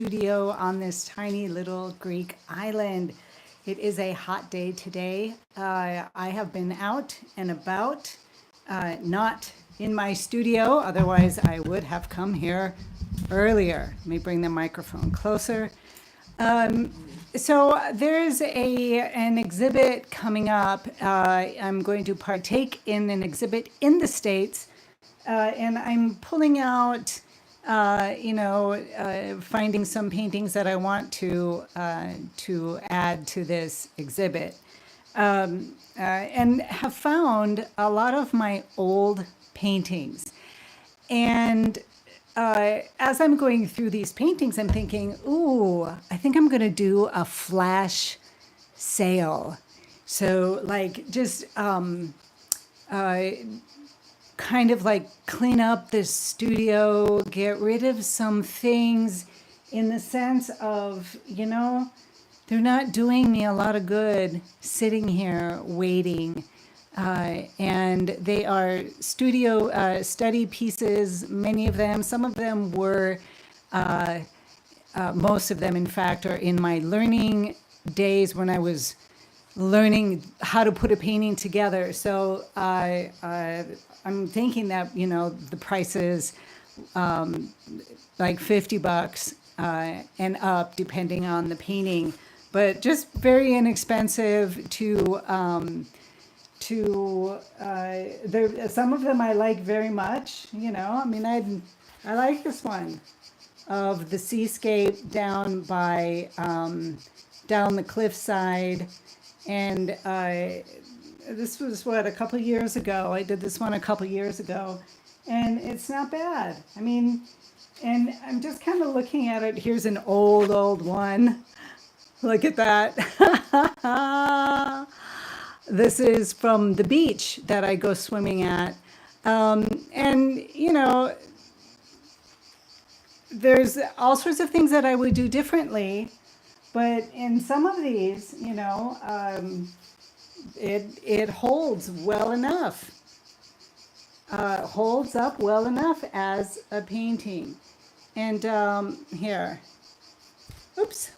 studio on this tiny little Greek island. It is a hot day today. I have been out and about, not in my studio, otherwise I would have come here earlier. Let me bring the microphone closer. So there's an exhibit coming up. I'm going to partake in an exhibit in the States, and I'm pulling out, finding some paintings that I want to add to this exhibit, and have found a lot of my old paintings. And as I'm going through these paintings, I'm thinking, ooh, I think I'm going to do a flash sale. So, like, just kind of like clean up the studio, get rid of some things in the sense of, they're not doing me a lot of good sitting here waiting. And they are studio study pieces, many of them. Some of them were, most of them, in fact, are in my learning days when I was learning how to put a painting together. So I'm thinking that, the price is like $50 and up, depending on the painting. But just very inexpensive to some of them I like very much, I like this one of the seascape down by, down the cliffside. And this was a couple years ago. I did this one a couple years ago, and it's not bad. And I'm just kind of looking at it. Here's an old one. Look at that. This is from the beach that I go swimming at. There's all sorts of things that I would do differently. But in some of these, it holds well enough. Holds up well enough as a painting. And here, oops.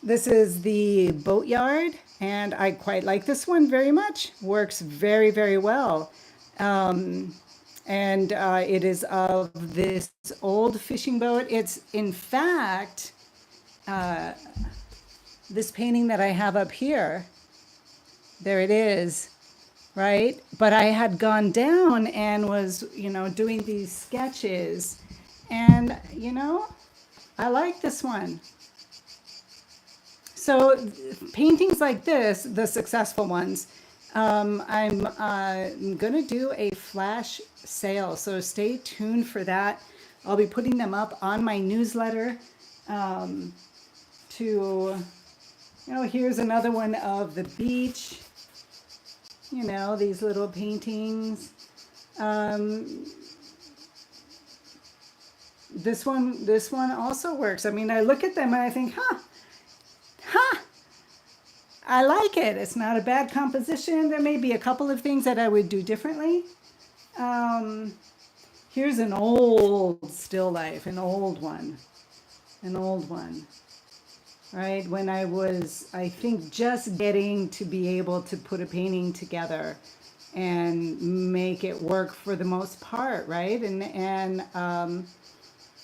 This is the boatyard, and I quite like this one very much. Works very, very well. It is of this old fishing boat. It's, in fact, this painting that I have up here, there it is, right? But I had gone down and was, doing these sketches, and, I like this one. So paintings like this, the successful ones, I'm going to do a flash sale, so stay tuned for that. I'll be putting them up on my newsletter. Here's another one of the beach, these little paintings. This one also works. I look at them and I think, I like it. It's not a bad composition. There may be a couple of things that I would do differently. Here's an old still life, an old one. Right, when I was, I think, just getting to be able to put a painting together and make it work for the most part, right? And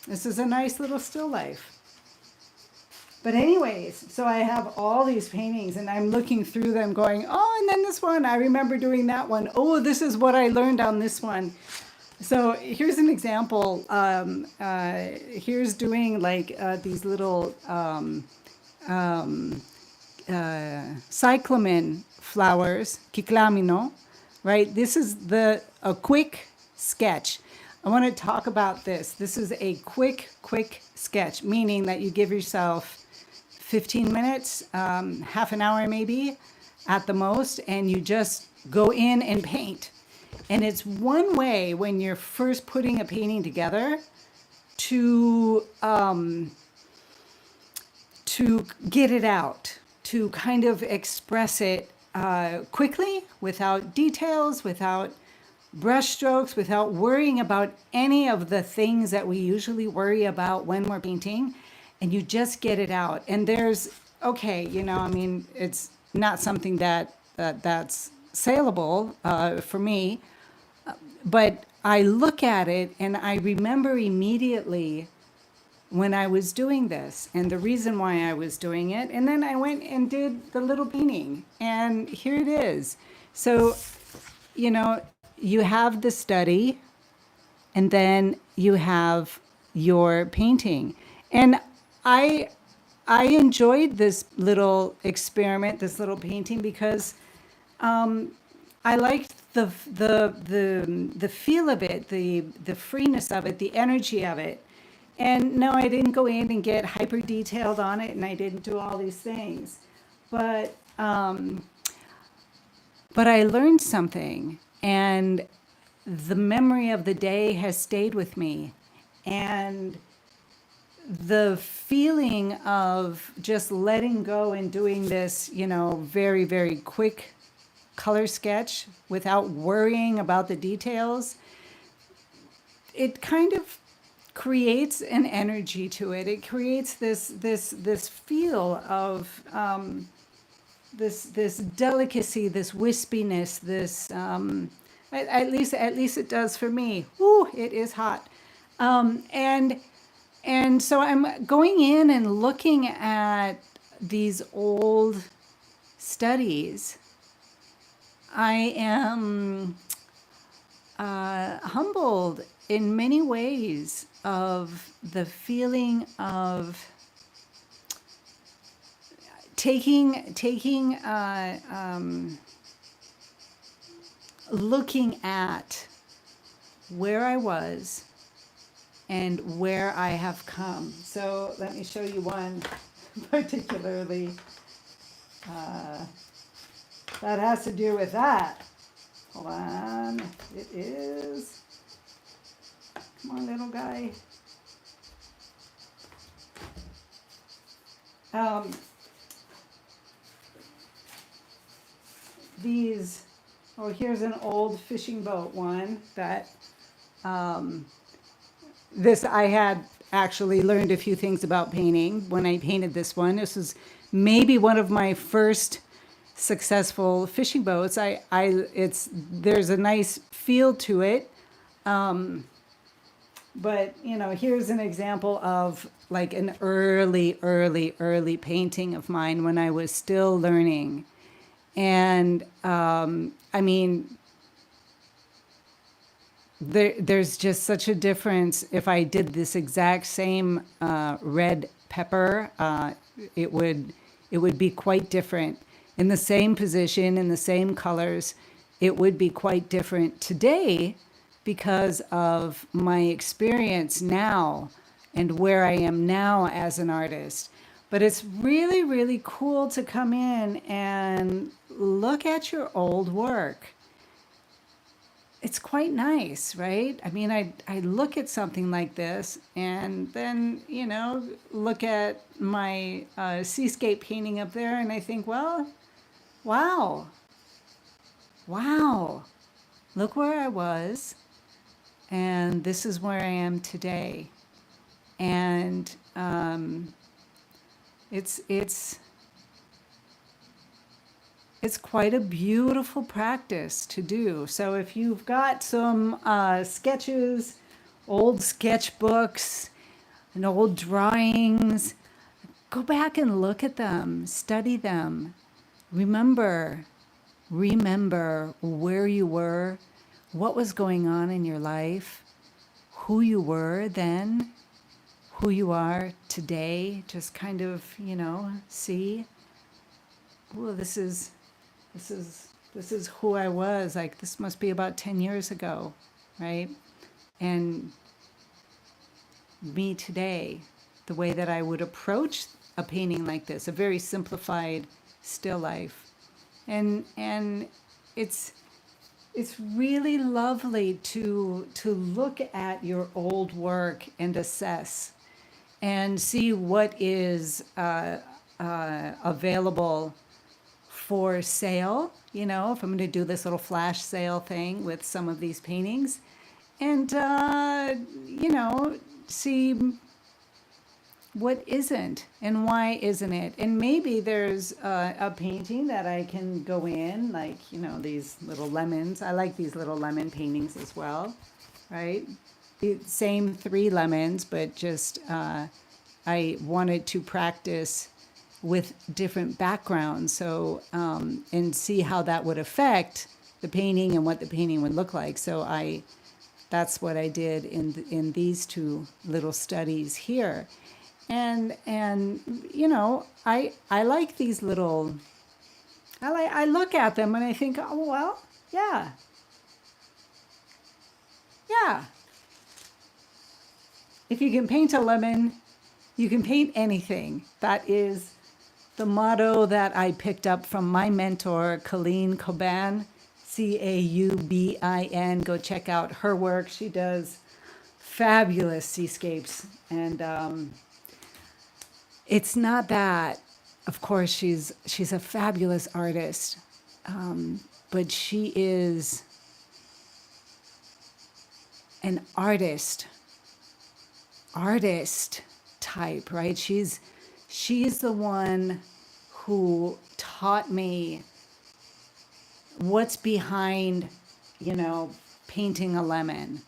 this is a nice little still life. But anyways, so I have all these paintings, and I'm looking through them going, oh, and then this one, I remember doing that one. Oh, this is what I learned on this one. So here's an example. Here's doing like these little cyclamen flowers, kiklamino, right? This is a quick sketch. I want to talk about this. This is a quick sketch, meaning that you give yourself 15 minutes, half an hour maybe at the most, and you just go in and paint. And it's one way when you're first putting a painting together to get it out, to kind of express it quickly, without details, without brush strokes, without worrying about any of the things that we usually worry about when we're painting, and you just get it out. And there's, okay, I mean, it's not something that's saleable for me, but I look at it and I remember immediately when I was doing this and the reason why I was doing it. And then I went and did the little painting, and here it is. So, you have the study, and then you have your painting. And I I enjoyed this little experiment, this little painting, because I liked the feel of it, the freeness of it, the energy of it. And no, I didn't go in and get hyper detailed on it, and I didn't do all these things. But but I learned something, and the memory of the day has stayed with me. And the feeling of just letting go and doing this, very, very quick color sketch without worrying about the details, it kind of creates an energy to it. It creates this feel of this delicacy, this wispiness, this at least it does for me. Ooh, it is hot. And so I'm going in and looking at these old studies. I am humbled in many ways of the feeling of looking at where I was and where I have come. So let me show you one particularly that has to do with that. Hold on. It is. Come on, little guy. These, here's an old fishing boat one that this, I had actually learned a few things about painting when I painted this one. This was maybe one of my first successful fishing boats. There's a nice feel to it. But here's an example of like an early painting of mine when I was still learning. And I mean, there's just such a difference. If I did this exact same red pepper, it would be quite different. In the same position, in the same colors, it would be quite different today because of my experience now and where I am now as an artist. But it's really, really cool to come in and look at your old work. It's quite nice, right? I mean, I look at something like this and then, look at my seascape painting up there and I think, well, wow, look where I was, and this is where I am today. And it's quite a beautiful practice to do. So if you've got some sketches, old sketchbooks, and old drawings, go back and look at them, study them. Remember where you were, what was going on in your life, who you were then, who you are today. Just kind of, see, well, this is who I was. Like, this must be about 10 years ago, right? And me today, the way that I would approach a painting like this, a very simplified still life. And it's really lovely to look at your old work and assess and see what is available for sale, you know, if I'm going to do this little flash sale thing with some of these paintings. And, you know, see what isn't and why isn't it. And maybe there's a painting that I can go in, like, you know, these little lemons. I like these little lemon paintings as well, right? The same 3 lemons, but just I wanted to practice with different backgrounds, so and see how that would affect the painting and what the painting would look like. So that's what I did in these 2 little studies here. And you know, I like these little, I look at them and I think, oh well, yeah. If you can paint a lemon, you can paint anything. That is the motto that I picked up from my mentor, Colleen Coban, Caubin. Go check out her work. She does fabulous seascapes. And it's not that, of course, she's a fabulous artist, but she is an artist type, right? She's the one who taught me what's behind, you know, painting a lemon.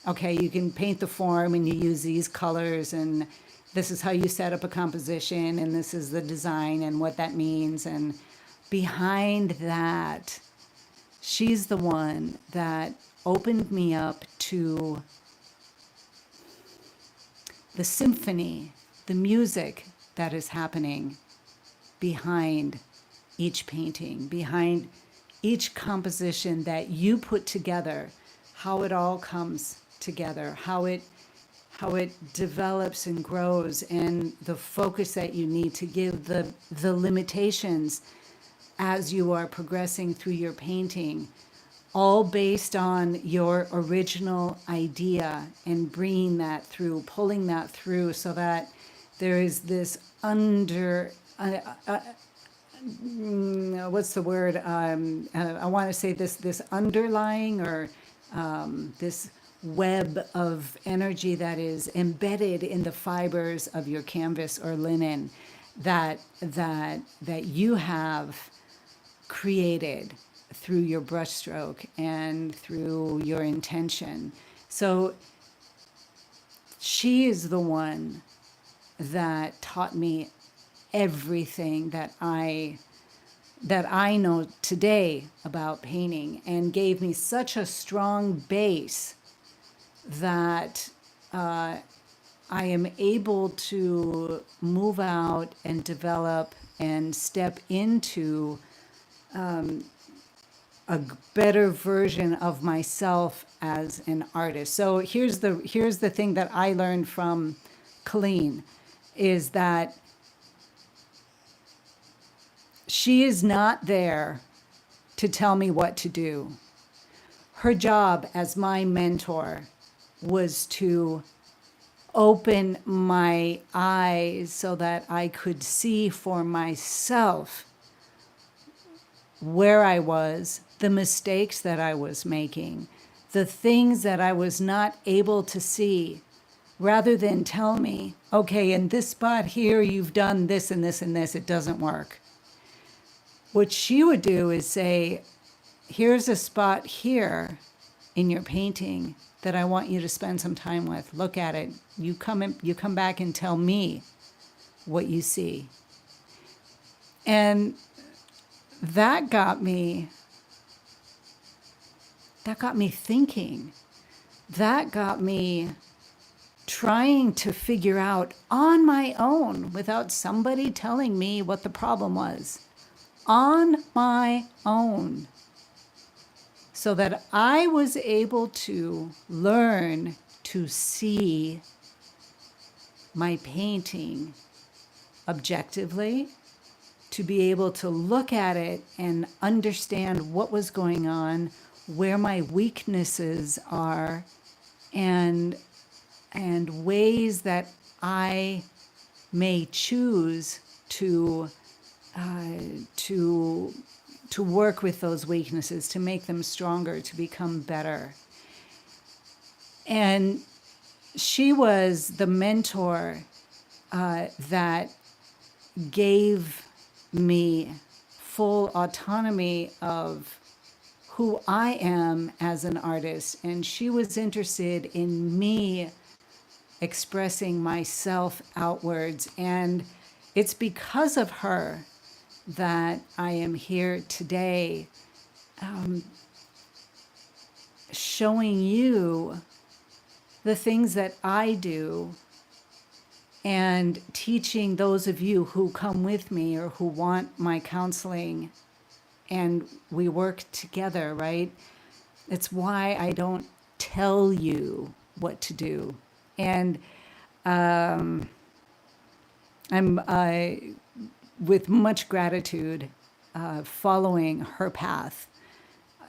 Okay, you can paint the form and you use these colors, and this is how you set up a composition, and this is the design and what that means. And behind that, she's the one that opened me up to the symphony, the music that is happening behind each painting, behind each composition that you put together, how it all comes together, how it develops and grows, and the focus that you need to give, the limitations as you are progressing through your painting, all based on your original idea, and bringing that through, pulling that through, so that there is this what's the word? I want to say this underlying, or this web of energy that is embedded in the fibers of your canvas or linen that you have created through your brushstroke and through your intention. So she is the one that taught me everything that I know today about painting, and gave me such a strong base that I am able to move out and develop and step into a better version of myself as an artist. So here's the thing that I learned from Colleen, is that she is not there to tell me what to do. Her job as my mentor was to open my eyes so that I could see for myself where I was, the mistakes that I was making, the things that I was not able to see, rather than tell me, okay, in this spot here, you've done this and this and this, it doesn't work. What she would do is say, here's a spot here in your painting that I want you to spend some time with. Look at it. You come back and tell me what you see. And that got me thinking. That got me trying to figure out on my own, without somebody telling me what the problem was, on my own, so that I was able to learn to see my painting objectively, to be able to look at it and understand what was going on, where my weaknesses are, and ways that I may choose to to work with those weaknesses, to make them stronger, to become better. And she was the mentor that gave me full autonomy of who I am as an artist. And she was interested in me expressing myself outwards. And it's because of her that I am here today, showing you the things that I do and teaching those of you who come with me or who want my counseling, and we work together, right? It's why I don't tell you what to do. And I'm with much gratitude following her path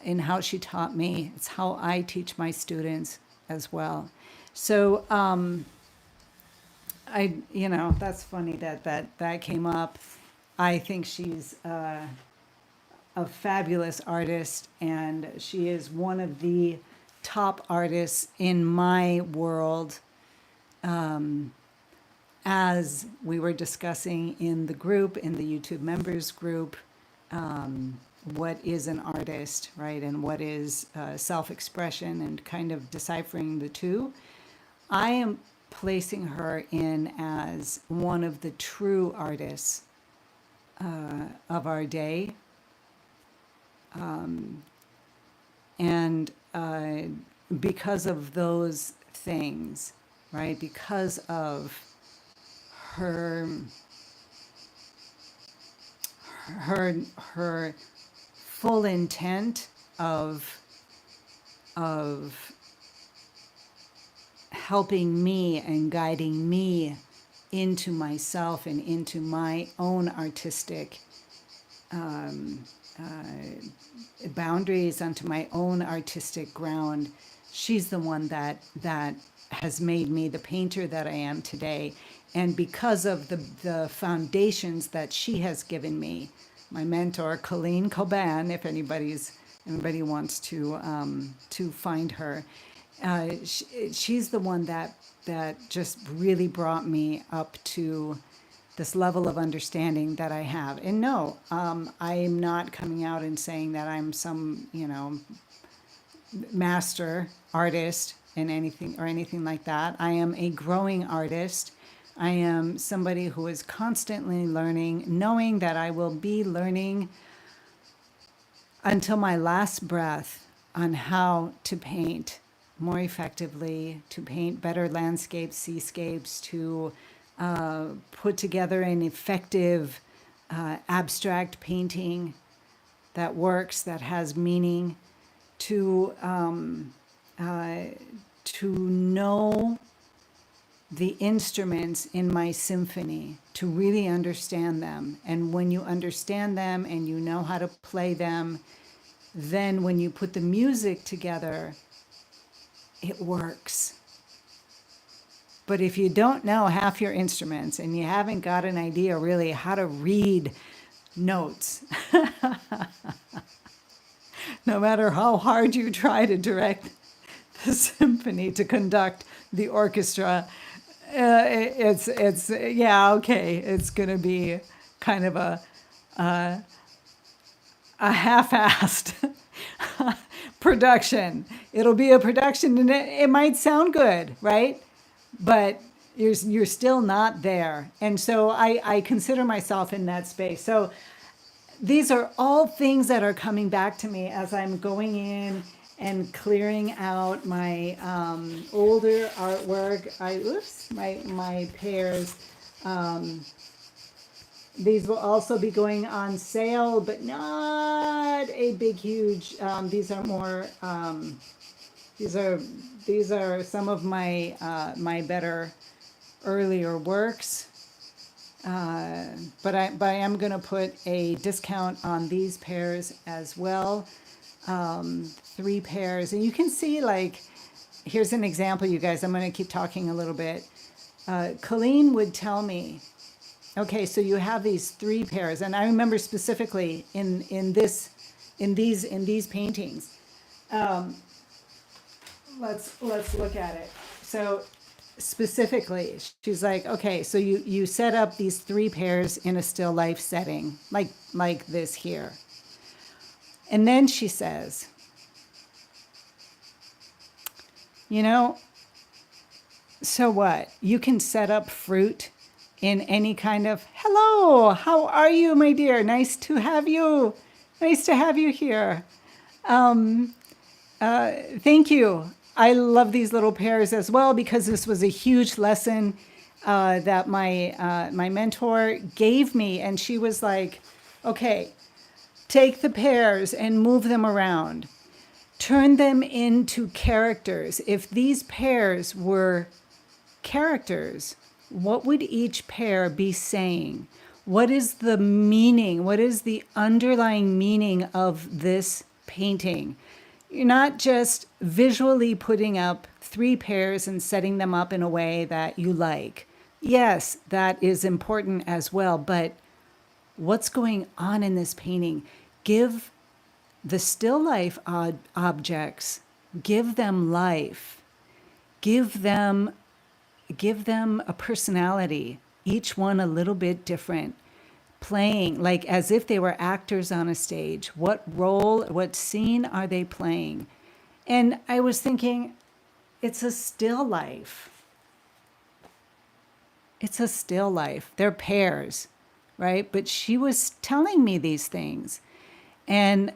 in how she taught me. It's how I teach my students as well. So that's funny that came up. I think she's a fabulous artist, and she is one of the top artists in my world. As we were discussing in the group, in the YouTube members group, what is an artist, right? And what is self-expression, and kind of deciphering the two. I am placing her in as one of the true artists of our day. And because of those things, right? Because of her full intent of helping me and guiding me into myself and into my own artistic boundaries, onto my own artistic ground. She's the one that has made me the painter that I am today. And because of the foundations that she has given me, my mentor, Colleen Coban, if anybody wants to find her, she's the one that just really brought me up to this level of understanding that I have. And no, I am not coming out and saying that I'm some, master artist in anything like that. I am a growing artist. I am somebody who is constantly learning, knowing that I will be learning until my last breath on how to paint more effectively, to paint better landscapes, seascapes, to put together an effective abstract painting that works, that has meaning, to know the instruments in my symphony, to really understand them. And when you understand them and you know how to play them, then when you put the music together, it works. But if you don't know half your instruments and you haven't got an idea really how to read notes, no matter how hard you try to direct the symphony, to conduct the orchestra, it's going to be kind of a half-assed production. It'll be a production, and it might sound good, right? But you're still not there. And so I consider myself in that space. So these are all things that are coming back to me as I'm going in and clearing out my older artwork. My pairs. These will also be going on sale, but not a big, huge. These are more. These are some of my my better earlier works. But I am going to put a discount on these pairs as well. 3 pairs, and you can see, like, here's an example, you guys. I'm going to keep talking a little bit. Colleen would tell me, okay, so you have these three pairs, and I remember specifically in these paintings. Um, let's look at it. So specifically, she's like, okay, so you set up these three pairs in a still life setting, like this here, and then she says, you know, so what? You can set up fruit in any kind of, hello, how are you, my dear? Nice to have you. Nice to have you here. Thank you. I love these little pairs as well because this was a huge lesson that my mentor gave me, and she was like, "Okay, take the pairs and move them around, turn them into characters. If these pairs were characters, what would each pair be saying? What is the meaning? What is the underlying meaning of this painting?" You're not just visually putting up three pairs and setting them up in a way that you like. Yes, that is important as well, but what's going on in this painting? Give the still life objects, give them life, give them a personality, each one a little bit different, playing like as if they were actors on a stage. What role, what scene are they playing? And I was thinking, it's a still life. It's a still life. They're pairs, right? But she was telling me these things. And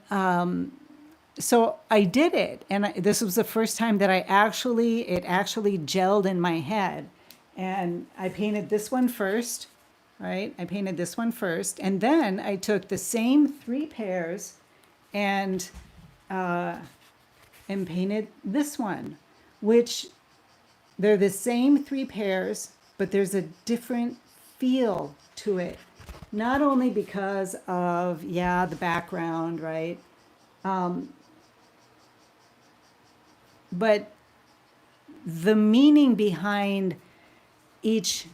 so I did it. And this was the first time that it actually gelled in my head. And I painted this one first, right? I painted this one first. And then I took the same three pairs and painted this one, which they're the same three pairs, but there's a different feel to it. Not only because of, the background, right? But the meaning behind each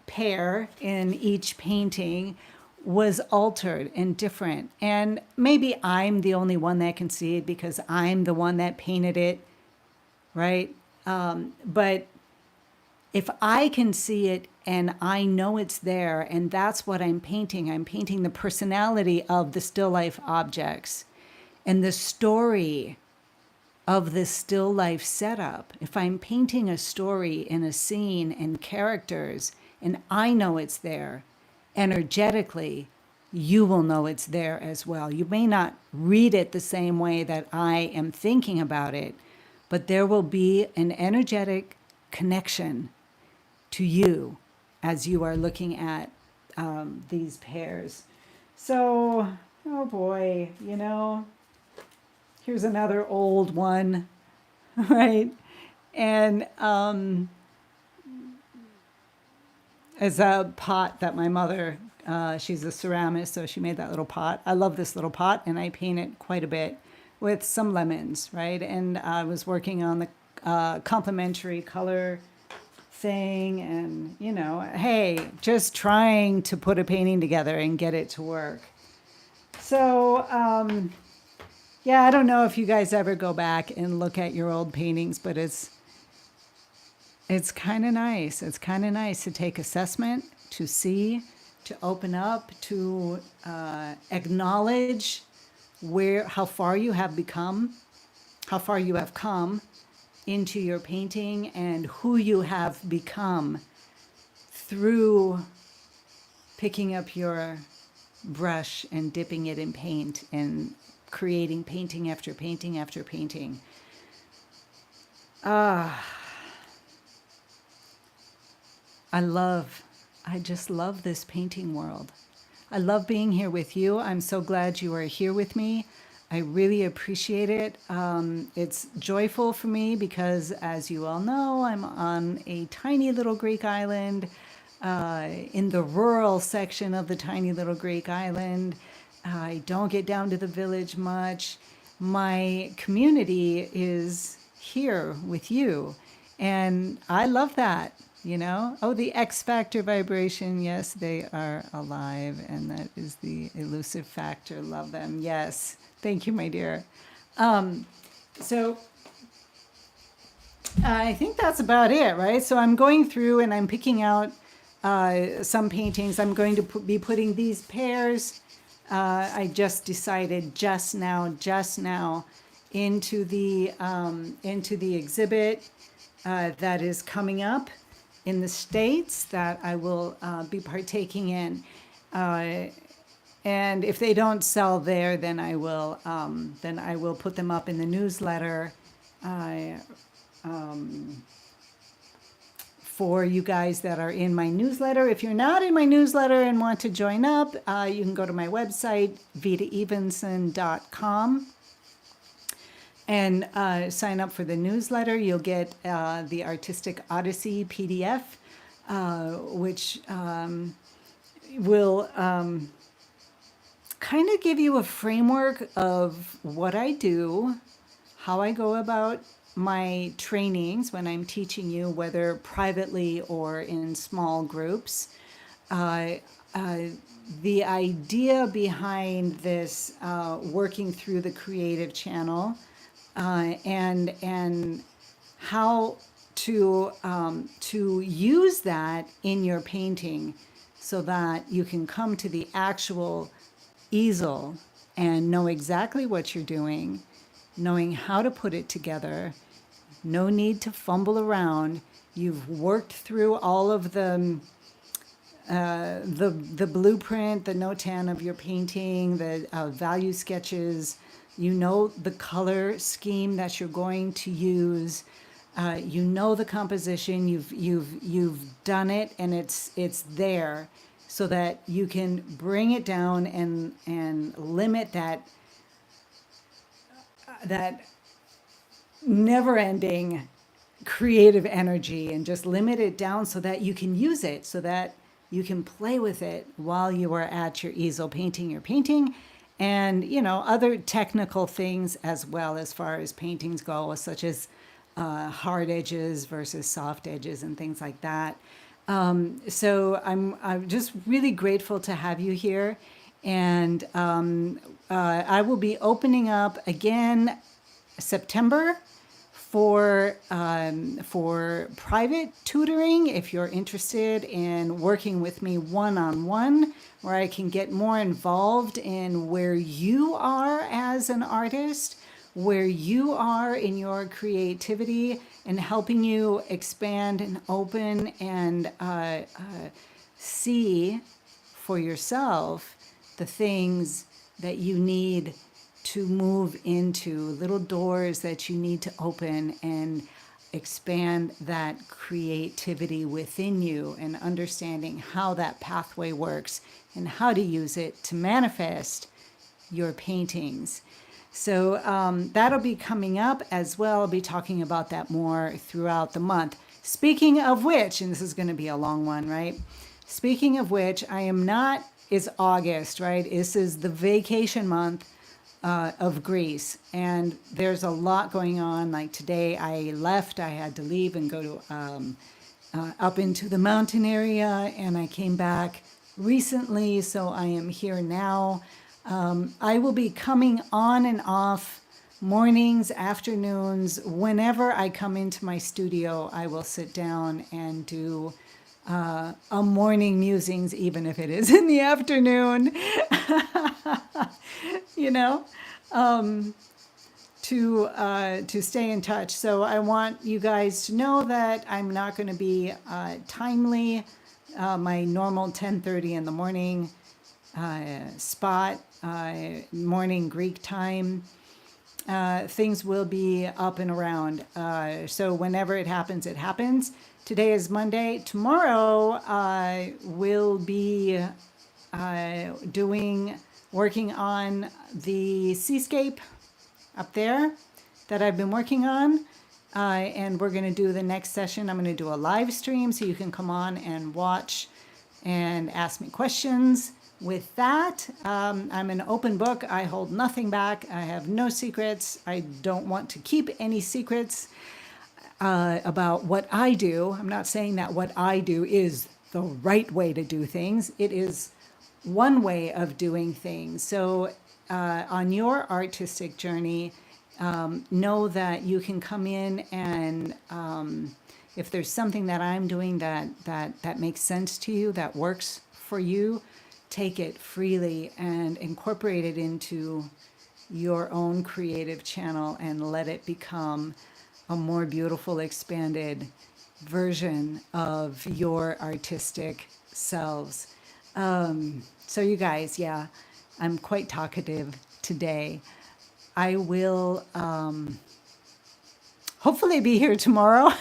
pair in each painting was altered and different. And maybe I'm the only one that can see it because I'm the one that painted it, right? But if I can see it and I know it's there, and that's what I'm painting the personality of the still life objects and the story of the still life setup. If I'm painting a story in a scene and characters, and I know it's there, energetically, you will know it's there as well. You may not read it the same way that I am thinking about it, but there will be an energetic connection to you as you are looking at these pairs. So, oh boy, here's another old one, right? And as a pot that my mother, she's a ceramist, so she made that little pot. I love this little pot, and I paint it quite a bit with some lemons, right? And I was working on the complementary color thing, and hey, just trying to put a painting together and get it to work. So I don't know if you guys ever go back and look at your old paintings, but it's kind of nice. It's kind of nice to take assessment, to see, to open up, to acknowledge how far you have come into your painting, and who you have become through picking up your brush and dipping it in paint and creating painting after painting after painting. I just love this painting world. I love being here with you. I'm so glad you are here with me. I really appreciate it. It's joyful for me because, as you all know, I'm on a tiny little Greek island, in the rural section of the tiny little Greek island. I don't get down to the village much. My community is here with you, and I love that. You know? Oh, the X factor vibration. Yes, they are alive. And that is the elusive factor. Love them. Yes. Thank you, my dear. So I think that's about it, right? So I'm going through and I'm picking out some paintings. I'm going to be putting these pairs. I just decided just now into the exhibit that is coming up in the States that I will be partaking in. And if they don't sell there, then I will put them up in the newsletter for you guys that are in my newsletter. If you're not in my newsletter and want to join up, you can go to my website, vitaevenson.com, and sign up for the newsletter. You'll get the Artistic Odyssey PDF, which will kind of give you a framework of what I do, how I go about my trainings when I'm teaching you, whether privately or in small groups. The idea behind this working through the creative channel and how to use that in your painting so that you can come to the actual easel and know exactly what you're doing, knowing how to put it together, no need to fumble around. You've worked through all of the blueprint, the notan of your painting, the value sketches. You know the color scheme that you're going to use. You know the composition. You've done it, and it's there, so that you can bring it down and limit that never-ending creative energy, and just limit it down so that you can use it, so that you can play with it while you are at your easel painting your painting, and other technical things as well, as far as paintings go, such as hard edges versus soft edges and things like that. So I'm just really grateful to have you here, and I will be opening up again September for private tutoring. If you're interested in working with me one-on-one, where I can get more involved in where you are as an artist, where you are in your creativity, and helping you expand and open and see for yourself the things that you need to move into, little doors that you need to open and expand that creativity within you, and understanding how that pathway works and how to use it to manifest your paintings. So that'll be coming up as well. I'll be talking about that more throughout the month. Speaking of which, and this is going to be a long one, right? Speaking of which, it's August, right? This is the vacation month of Greece, and there's a lot going on. Like today I had to leave and go to up into the mountain area, and I came back recently, so I am here now. I will be coming on and off mornings, afternoons. Whenever I come into my studio, I will sit down and do a morning musings, even if it is in the afternoon, to stay in touch. So I want you guys to know that I'm not going to be timely. My normal 10:30 in the morning spot, morning Greek time. Things will be up and around. So whenever it happens, it happens. Today is Monday. Tomorrow we'll be working on the seascape up there that I've been working on. And we're going to do the next session. I'm going to do a live stream so you can come on and watch and ask me questions. With that, I'm an open book. I hold nothing back. I have no secrets. I don't want to keep any secrets. about what I do. I'm not saying that what I do is the right way to do things. It is one way of doing things. So on your artistic journey, know that you can come in and if there's something that I'm doing that makes sense to you, that works for you, take it freely and incorporate it into your own creative channel and let it become a more beautiful, expanded version of your artistic selves. So you guys, yeah, I'm quite talkative today. I will hopefully be here tomorrow.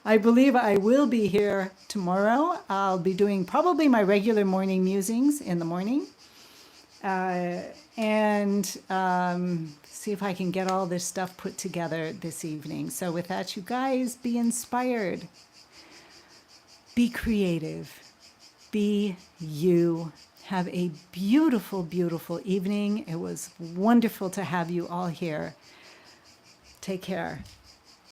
I believe I will be here tomorrow. I'll be doing probably my regular morning musings in the morning. And see if I can get all this stuff put together this evening. So with that, you guys, be inspired. Be creative. Be you. Have a beautiful, beautiful evening. It was wonderful to have you all here. Take care.